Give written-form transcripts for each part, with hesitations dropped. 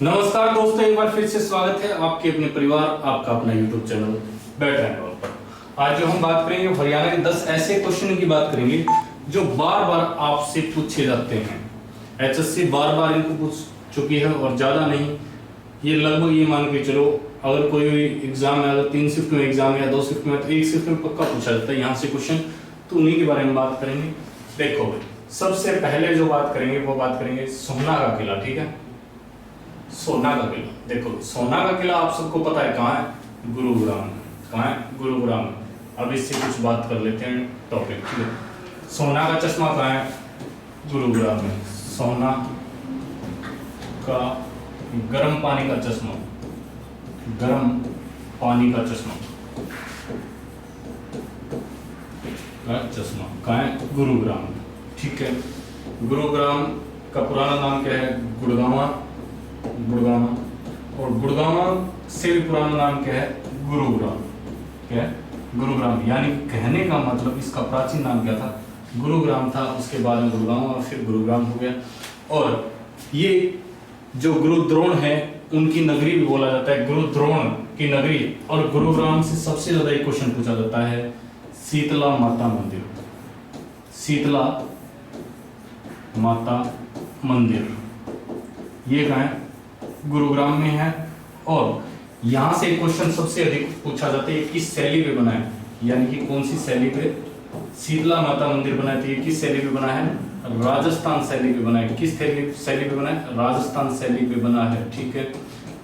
नमस्कार दोस्तों, एक बार फिर से स्वागत है आपके अपने परिवार, आपका अपना YouTube चैनल बैठ रहे हैं पर। आज जो हम बात करेंगे हरियाणा के 10 ऐसे क्वेश्चन की बात करेंगे जो बार बार आपसे पूछे जाते हैं। एचएससी बार बार इनको पूछ चुकी है और ज्यादा नहीं, ये लगभग ये मान के चलो अगर कोई एग्जाम में अगर 3 शिफ्ट में एग्जाम या 2 शिफ्ट में तो 1 शिफ्ट में पक्का पूछा जाता है यहाँ से क्वेश्चन, तो उन्हीं के बारे में बात करेंगे। देखो सबसे पहले जो बात करेंगे वो बात करेंगे सोना का किला। ठीक है, सोना का किला। देखो सोना का किला आप सबको पता है कहाँ है, गुरुग्राम। कहाँ है, गुरुग्राम। अब इससे कुछ बात कर लेते हैं टॉपिक। ठीक है, सोना का चश्मा कहाँ है, गुरुग्राम में। सोना का गर्म पानी का चश्मा, गर्म पानी का चश्मा कहाँ है, गुरुग्राम। ठीक है, गुरुग्राम का पुराना नाम क्या है, गुड़गांवा। गुड़गांव, और गुड़गांव से भी पुराना नाम क्या है, गुरुग्राम। क्या है, गुरुग्राम। यानी कहने का मतलब इसका प्राचीन नाम क्या था, गुरुग्राम था, उसके बाद में गुड़गांव और फिर गुरुग्राम हो गया। और ये जो गुरुद्रोण है उनकी नगरी भी बोला जाता है, गुरुद्रोण की नगरी। और गुरुग्राम से सबसे ज्यादा एक क्वेश्चन पूछा जाता है, शीतला माता मंदिर। शीतला माता मंदिर ये कहाँ है, गुरुग्राम में है। और यहां से क्वेश्चन सबसे अधिक पूछा जाता है, किस शैली पे बना है, यानी कि कौन सी शैली पे शीतला माता मंदिर बना है, किस शैली पे बना है, राजस्थान शैली पे बना है। किस शैली पे बना है, राजस्थान शैली पे बना है। ठीक है,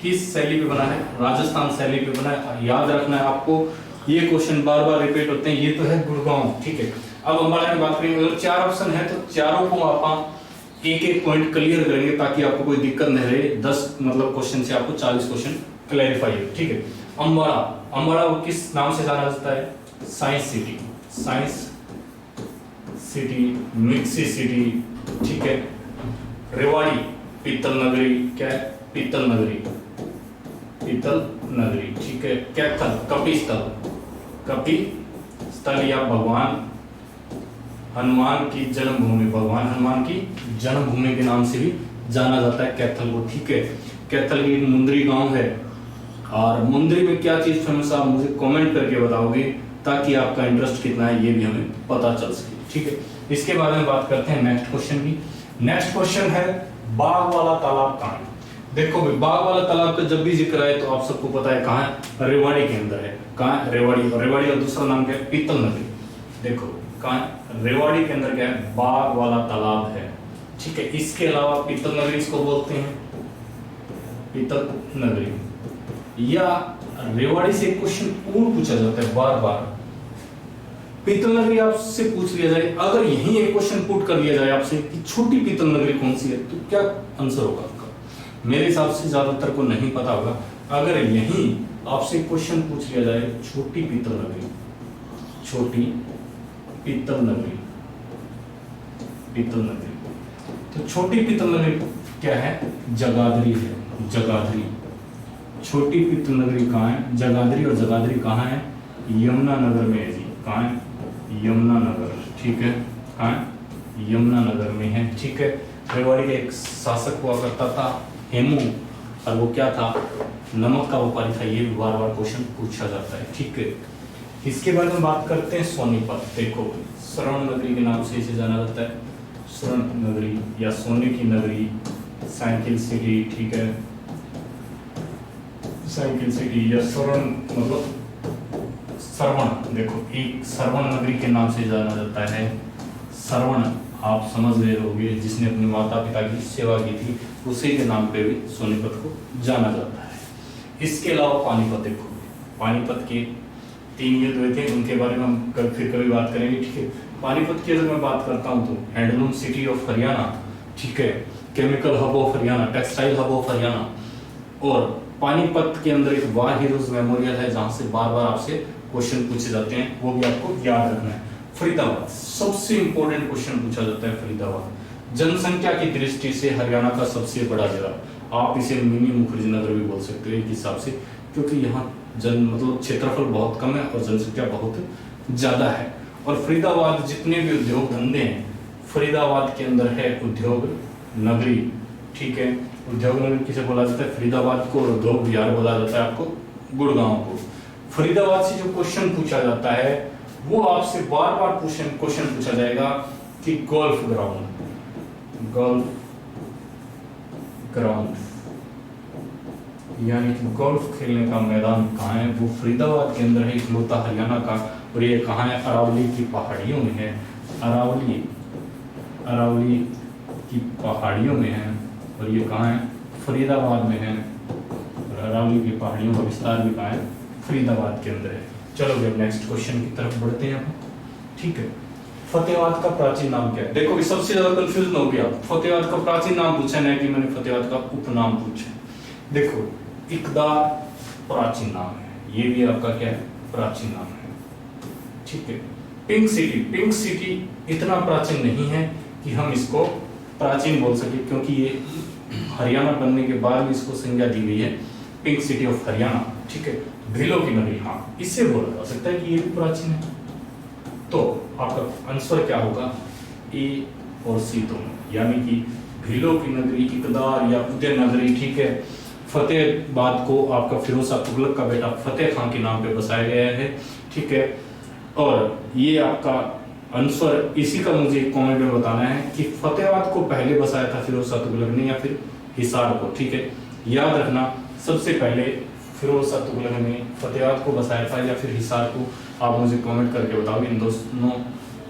किस शैली पे बना है, राजस्थान शैली पे बना है। याद रखना है आपको, ये क्वेश्चन बार बार रिपीट होते हैं। ये तो है गुड़गांव। ठीक है, अब अम्बाला की बात करेंगे। अगर 4 ऑप्शन है तो चारों को आप एक एक पॉइंट क्लियर करेंगे ताकि आपको कोई दिक्कत नहीं रहे। 10 मतलब क्वेश्चन से आपको 40 क्वेश्चन क्लैरिफाई है। ठीक है, अम्बाला, अम्बाला वो किस नाम से जाना जाता है, science city. Science city, mixie city. ठीक है, रेवाड़ी पीतल नगरी। क्या है, पीतल नगरी, पीतल नगरी। ठीक है, कैथल कपि स्थल, कपि स्थल या भगवान हनुमान की जन्मभूमि, भगवान हनुमान की जन्मभूमि के नाम से भी जाना जाता है कैथल को। ठीक है, कैथल की मुंद्री गांव है। और मुंद्री में क्या चीज फेमस है, आप मुझे कमेंट करके बताओगे ताकि आपका इंटरेस्ट कितना है ये भी हमें पता चल सके। ठीक है, इसके बारे में बात करते हैं नेक्स्ट क्वेश्चन की। नेक्स्ट क्वेश्चन है बाग वाला तालाब कहाँ है। देखो भाई, बाग वाला तालाब का जब भी जिक्र आए तो आप सबको पता है कहाँ है, रेवाड़ी के अंदर है। कहाँ है, रेवाड़ी। और रेवाड़ी का दूसरा नाम क्या है, पीतल नगरी। देखो कहाँ है, रेवाड़ी के अंदर क्या है, बाग वाला तालाब है। ठीक है, इसके अलावा पीतल नगरी इसको बोलते हैं, पीतल नगरी। या रेवाड़ी से क्वेश्चन पूर्ण पूछा जाता है बार बार। पीतल नगरी आपसे पूछ लिया जाए, अगर यही एक क्वेश्चन पुट कर दिया जाए आपसे कि छोटी पीतल नगरी कौन सी है, तो क्या आंसर होगा आपका। मेरे हिसाब से ज्यादातर को नहीं पता होगा। अगर यही आपसे क्वेश्चन पूछ लिया जाए, छोटी पीतल नगरी, छोटी पीतल नगरी, पीतल नगरी, तो छोटी पीतल नगरी क्या है, जगाधरी है। जगाधरी, छोटी पीतल नगरी कहाँ है, जगाधरी। और जगाधरी कहाँ है, यमुनानगर में है जी। कहाँ है, यमुनानगर। ठीक है, कहाँ है, यमुनानगर में है। ठीक है, रेवाड़ी का एक शासक हुआ करता था हेमू, और वो क्या था, नमक का व्यापारी था। ये भी बार बार क्वेश्चन पूछा जाता है। ठीक है, इसके बारे में बात करते हैं सोनीपत। देखो स्वर्ण नगरी के नाम से इसे जाना जाता है, स्वर्ण नगरी या सोने की नगरी, साइकिल सिटी। ठीक है, साइकिल सिटी या स्वर्ण मतलब श्रवण। देखो एक श्रवण नगरी के नाम से जाना जाता है। श्रवण आप समझ गए होंगे, जिसने अपने माता पिता की सेवा की थी उसी के नाम पे भी सोनीपत को जाना जाता है। इसके अलावा पानीपत। देखो पानीपत के 3 युद्ध हुए थे, उनके बारे में हम फिर कभी बात करेंगे। ठीक है, पानीपत की अगर मैं बात करता हूँ तो हैंडलूम सिटी ऑफ हरियाणा। ठीक है, chemical hub of Haryana, textile hub of Haryana. और पानीपत के अंदर एक वार हीरोज मेमोरियल है जहां से बार बार आपसे क्वेश्चन पूछे जाते हैं, वो भी आपको याद रखना है। फरीदाबाद, सबसे इंपॉर्टेंट क्वेश्चन पूछा जाता है फरीदाबाद। जनसंख्या की दृष्टि से हरियाणा का सबसे बड़ा जिला, आप इसे मिनी मुखर्जी नगर भी बोल सकते हो एक हिसाब से, क्योंकि यहाँ मतलब क्षेत्रफल बहुत कम है और जनसंख्या बहुत ज्यादा है। और फरीदाबाद जितने भी उद्योग धंधे हैं फरीदाबाद के अंदर है उद्योग नगरी। ठीक है, उद्योग नगरी किसे बोला जाता है? फरीदाबाद को। और उद्योग विहार बोला जाता है आपको गुड़गांव को। फरीदाबाद से जो क्वेश्चन पूछा जाता है वो आपसे बार बार क्वेश्चन पूछा जाएगा कि गोल्फ ग्राउंड यानी कि गोल्फ खेलने का मैदान कहाँ है? वो फरीदाबाद के अंदर है, इकलौता हरियाणा का। और ये कहाँ है? अरावली की पहाड़ियों में है। अरावली की पहाड़ियों में है। और ये कहाँ है? फरीदाबाद में है। और अरावली की पहाड़ियों का विस्तार भी कहाँ है? फरीदाबाद के अंदर है। चलो अब नेक्स्ट क्वेश्चन की तरफ बढ़ते हैं हम। ठीक है, फतेहाबाद का प्राचीन नाम क्या है? देखो सबसे ज्यादा कंफ्यूजन हो गया, फतेहाबाद का प्राचीन नाम पूछा नहीं कि मैंने फतेहाबाद का उपनाम पूछा। देखो इकदार प्राचीन नाम है, ये भी आपका क्या है? प्राचीन नाम है। ठीक है, पिंक सिटी इतना प्राचीन नहीं है कि हम इसको प्राचीन बोल सके, क्योंकि ये हरियाणा बनने के बाद भी इसको संज्ञा दी गई है पिंक सिटी ऑफ हरियाणा। ठीक है, भीलों की नगरी, हाँ इससे बोला जा सकता है कि ये भी प्राचीन है। तो आपका आंसर क्या होगा? ए और सी दोनों, यानी कि भीलों की नगरी, इकदार या उदय नगरी। ठीक है, फतेहाबाद को आपका फिरोज शाह तुगलक का बेटा फतेह खान के नाम पे बसाया गया है। ठीक है, और ये आपका आंसर इसी का मुझे कमेंट में बताना है कि फतेहाबाद को पहले बसाया था फिरोज शाह तुगलक ने या फिर हिसार को। ठीक है, याद रखना सबसे पहले फिरोज शाह तुगलक ने फतेहाबाद को बसाया था या फिर हिसार को, आप मुझे कमेंट करके बताओगे इन दोनों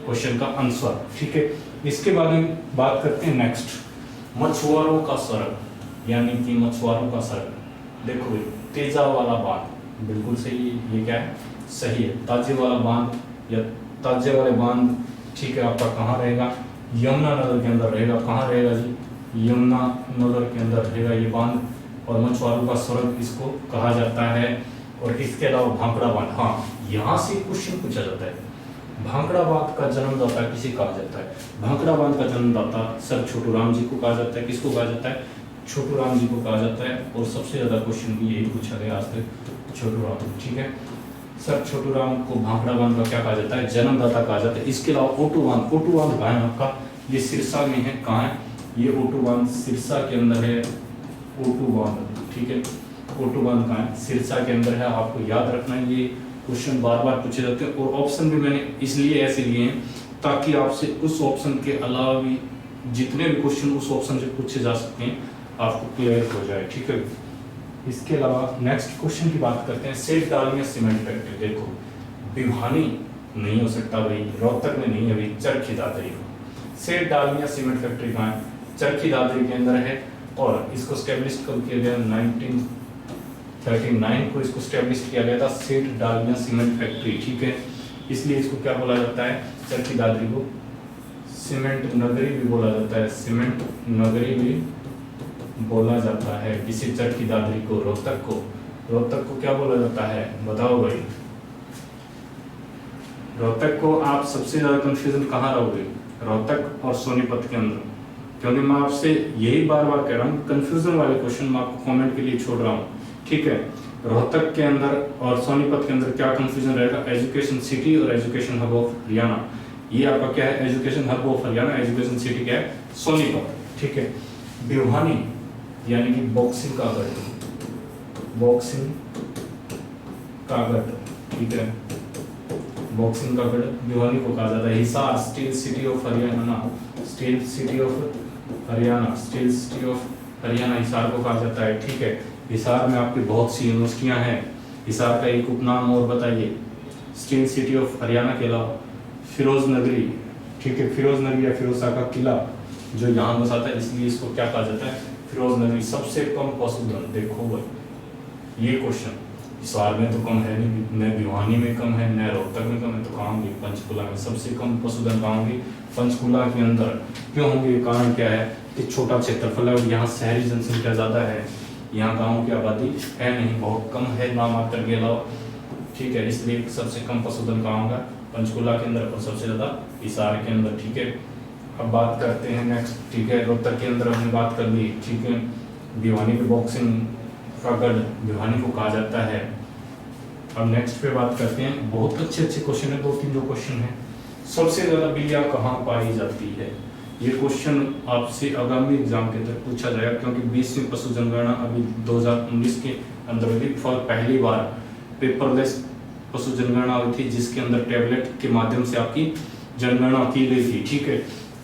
क्वेश्चन का आंसर। ठीक है, इसके बाद में बात करते हैं नेक्स्ट, मछुआरों का स्वर्ग यानी कि मछुआरों का स्वर्ग। देखो तेजा वाला बांध, बिल्कुल सही, ये क्या है? सही है। ताजे वाला बांध या ताजे वाले बांध, ठीक है, आपका कहाँ रहेगा? यमुना नगर के अंदर रहेगा। कहाँ रहेगा जी? यमुना नगर के अंदर रहेगा ये बांध। और मछुआरों का स्वर्ग इसको कहा जाता है। और इसके अलावा भांकड़ा बांध, हाँ यहाँ से क्वेश्चन पूछा जाता है, भांकड़ा बांध का जन्मदाता किसे कहा जाता है? भांकड़ा बांध का जन्मदाता सर छोटू राम जी को कहा जाता है। किसको कहा जाता है? छोटू राम जी को कहा जाता है। और सबसे ज्यादा क्वेश्चन भी यही पूछा गया आज तक, छोटू राम। ठीक है, सर छोटू राम को भांकड़ा बांध का क्या कहा जाता है? जन्मदाता कहा जाता है। इसके अलावा ओटू बांध कहाँ है आपका? ये सिरसा में है। कहाँ है ये ओटू बांध? सिरसा के अंदर है ओटू बांध। ठीक है, ओटू बांध कहाँ है? सिरसा के अंदर है। आपको याद रखना है, ये क्वेश्चन बार बार पूछे जाते हैं। और ऑप्शन भी मैंने इसलिए ऐसे लिए हैं ताकि आपसे उस ऑप्शन के अलावा भी जितने भी क्वेश्चन उस ऑप्शन से पूछे जा सकते हैं आपको क्लियर हो जाए। ठीक है, इसके अलावा नेक्स्ट क्वेश्चन की बात करते हैं, सेठ डालमिया सीमेंट फैक्ट्री। देखो भिवानी नहीं हो सकता भाई, रोहतक में नहीं है भाई, चरखी दादरी हो। सेठ डालमिया सीमेंट फैक्ट्री कहाँ है? चरखी दादरी के अंदर है। और इसको स्टैब्लिश कब किया गया? 1939 को इसको स्टैब्लिश किया गया था, सेठ डालमिया सीमेंट फैक्ट्री। ठीक है, इसलिए इसको क्या बोला जाता है? चरखी दादरी को सीमेंट नगरी भी बोला जाता है, सीमेंट नगरी भी बोला जाता है। इसी चरखी दादरी को, रोहतक को क्या बोला जाता है? बताओ भाई। रोहतक को आप सबसे ज्यादा कंफ्यूजन कहाँ रहोगे? रोहतक और सोनीपत के अंदर, क्योंकि मैं आपसे यही बार बार कह रहा हूँ, कंफ्यूजन वाले क्वेश्चन मैं आपको कमेंट के लिए छोड़ रहा हूँ। ठीक है, रोहतक के अंदर और सोनीपत के अंदर क्या कंफ्यूजन रहेगा? एजुकेशन सिटी और एजुकेशन हब ऑफ हरियाणा। ये आपका क्या है? Education hub of Haryana, education city क्या है? सोनीपत। ठीक है, भिवानी यानी कि बॉक्सिंग का गढ़, ठीक है, बॉक्सिंग का गढ़ भिवानी को कहा जाता है। Hisar steel city of Haryana, steel city of Haryana Hisar को कहा जाता है। ठीक है, हिसार में आपकी बहुत सी यूनिवर्सिटियां हैं। हिसार का एक उपनाम और बताइए, स्टील सिटी ऑफ हरियाणा के अलावा फिरोज नगरी। ठीक है, फिरोज नगरी या फिरोज शाह का किला जो यहाँ बसा था, इसलिए इसको क्या कहा जाता है? फिरोज नगरी। सबसे कम पशुधन, देखो भाई ये क्वेश्चन, हिसार में तो कम है नहीं, न भिवानी में कम है, न रोहतक में कम है, तो कहाँ होंगे? पंचकुला में। सबसे कम पशुधन कहाँ होंगे? पंचकुला के अंदर। क्यों होंगे? कारण क्या है कि छोटा क्षेत्रफल है और यहाँ शहरी जनसंख्या ज्यादा है, यहाँ गाँव की आबादी है नहीं, बहुत कम है नामात्र के अलावा। ठीक है, इसलिए सबसे कम पशुधन कहाँ होगा? पंचकुला के अंदर, और सबसे ज्यादा हिसार के अंदर। ठीक है, अब बात करते हैं नेक्स्ट। ठीक है, रोहतक के अंदर हमने बात कर ली। ठीक है, भिवानी पे बॉक्सिंग का गढ़ भिवानी को कहा जाता है। अब नेक्स्ट पे बात करते हैं, बहुत अच्छे क्वेश्चन है, 2-3 जो क्वेश्चन है। सबसे ज्यादा बिल्लियां कहाँ पाई जाती है? ये क्वेश्चन आपसे आगामी एग्जाम के अंदर पूछा जाएगा, क्योंकि 20वीं पशु जनगणना अभी 2019 के अंदर हुई फॉर पहली बार पेपरलेस पशु जनगणना हुई थी, जिसके अंदर टैबलेट के माध्यम से आपकी जनगणना की गई थी। ठीक है,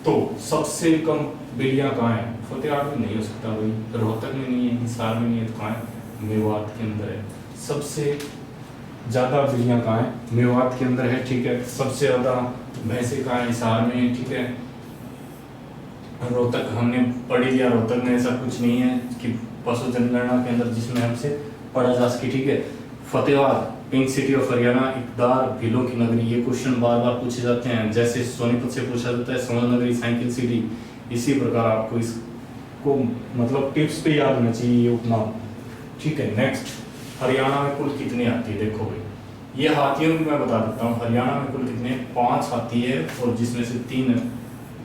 तो सबसे कम बिल्लियां कहाँ हैं? फतेहाबाद में नहीं हो सकता भाई, रोहतक में नहीं है, हिसार में नहीं है, तो कहाँ है? मेवात के अंदर है। सबसे ज्यादा बिल्लियां कहाँ है? मेवात के अंदर है। ठीक है, सबसे ज्यादा भैंसे कहाँ है? हिसार में है। ठीक है, रोहतक हमने पढ़ी लिया, रोहतक में ऐसा कुछ नहीं है कि पशु जनगणना के अंदर जिसमें हमसे पढ़ा जा सके। ठीक है, Fatehabad pink city of Haryana, इकदार भीलों की नगरी, ये क्वेश्चन बार बार पूछे जाते हैं। जैसे सोनीपत से पूछा जाता है स्वर्ण नगरी, साइकिल सिटी, इसी प्रकार आपको इसको मतलब टिप्स पे याद होना चाहिए ये उपनाम। ठीक है, नेक्स्ट, हरियाणा में कुल कितनी हाथी है? देखो भाई, ये हाथियों में मैं बता देता हूँ। हरियाणा में कुल कितने? 5 हाथी है, और जिसमें से 3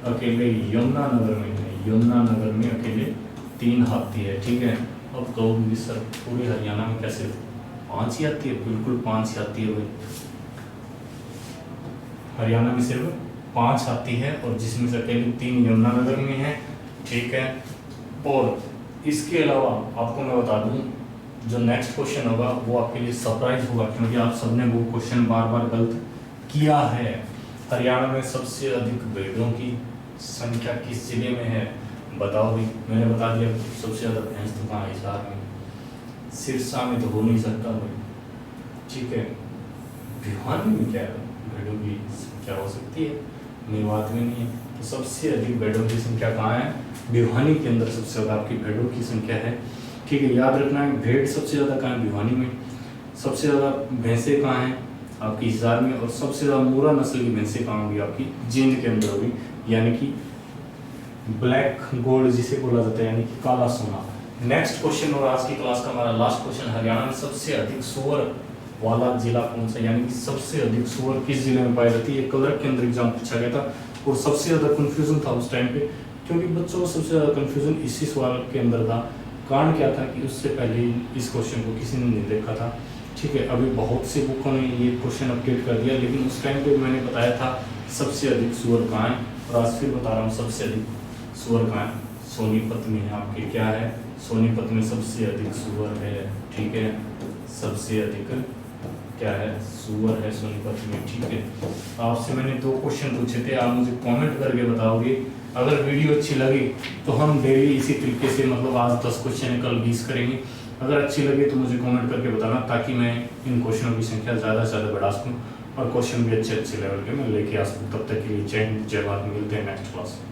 अकेले यमुनानगर में है। यमुनानगर में अकेले 3 हाथी है। ठीक है, अब कहोगे सर पूरे हरियाणा में कैसे 5 ही आती है? बिल्कुल 5 ही आती है भाई, हरियाणा में सिर्फ 5 आती है, और जिसमें से अकेले 3 यमुनानगर में है। ठीक है, और इसके अलावा आपको मैं बता दूं, जो नेक्स्ट क्वेश्चन होगा वो आपके लिए सरप्राइज होगा, क्योंकि आप सबने वो क्वेश्चन बार बार गलत किया है। हरियाणा में सबसे अधिक भेड़ों की संख्या किस जिले में है? बताओ भाई, मैंने बता दिया सबसे ज्यादा भैंस तो कहाँ है? हिसार में। सिरसा में तो हो नहीं सकता भाई। ठीक है, भिवानी में क्या है? भेड़ों की संख्या हो सकती है, मेवात में नहीं है। तो सबसे अधिक भेड़ों की संख्या कहाँ है? भिवानी के अंदर सबसे ज्यादा आपकी भेड़ों की संख्या है। ठीक है, याद रखना है, भेड़ सबसे ज्यादा कहाँ है? भिवानी में। सबसे ज्यादा भैंसे कहाँ हैं? आपकी हिसार में। और सबसे ज्यादा मूरा नस्ल की भैंसे कहाँ होगी? आपकी जींद के अंदर होगी, यानी कि ब्लैक गोल्ड जिसे बोला जाता है, यानी कि काला सोना। नेक्स्ट क्वेश्चन और आज की क्लास का हमारा लास्ट क्वेश्चन, हरियाणा में सबसे अधिक सुअर वाला जिला कौन सा? यानी कि सबसे अधिक सुअर किस जिले में पाई जाती है? क्लर्क के अंदर एग्जाम पूछा गया था, और सबसे ज्यादा कंफ्यूजन था उस टाइम पे, क्योंकि बच्चों को सबसे ज्यादा कंफ्यूजन इसी सवाल के अंदर था। कारण क्या था कि उससे पहले इस क्वेश्चन को किसी ने नहीं देखा था। ठीक है, अभी बहुत से बुकों ने ये क्वेश्चन अपडेट कर दिया, लेकिन उस टाइम पे मैंने बताया था सबसे अधिक सुअर कहाँ है, और आज फिर बता रहा हूँ सबसे अधिक सुअर कहाँ है? सोनीपत में है। आपके क्या है? सोनीपत में सबसे अधिक सुअर है। ठीक है, सबसे अधिक क्या है? सुअर है सोनीपत में। ठीक है, आपसे मैंने 2 क्वेश्चन पूछे थे, आप मुझे कमेंट करके बताओगे। अगर वीडियो अच्छी लगी तो हम डेली इसी तरीके से मतलब आज 10 क्वेश्चन है, कल 20 करेंगे। अगर अच्छी लगे तो मुझे कमेंट करके बताना, ताकि मैं इन क्वेश्चनों की संख्या ज़्यादा से ज़्यादा बढ़ा सकूँ, और क्वेश्चन भी अच्छे लेवल के मैं लेके आ सकूँ। तब तक के लिए जय हिंद, जय भारत, मिलते हैं नेक्स्ट क्लास में।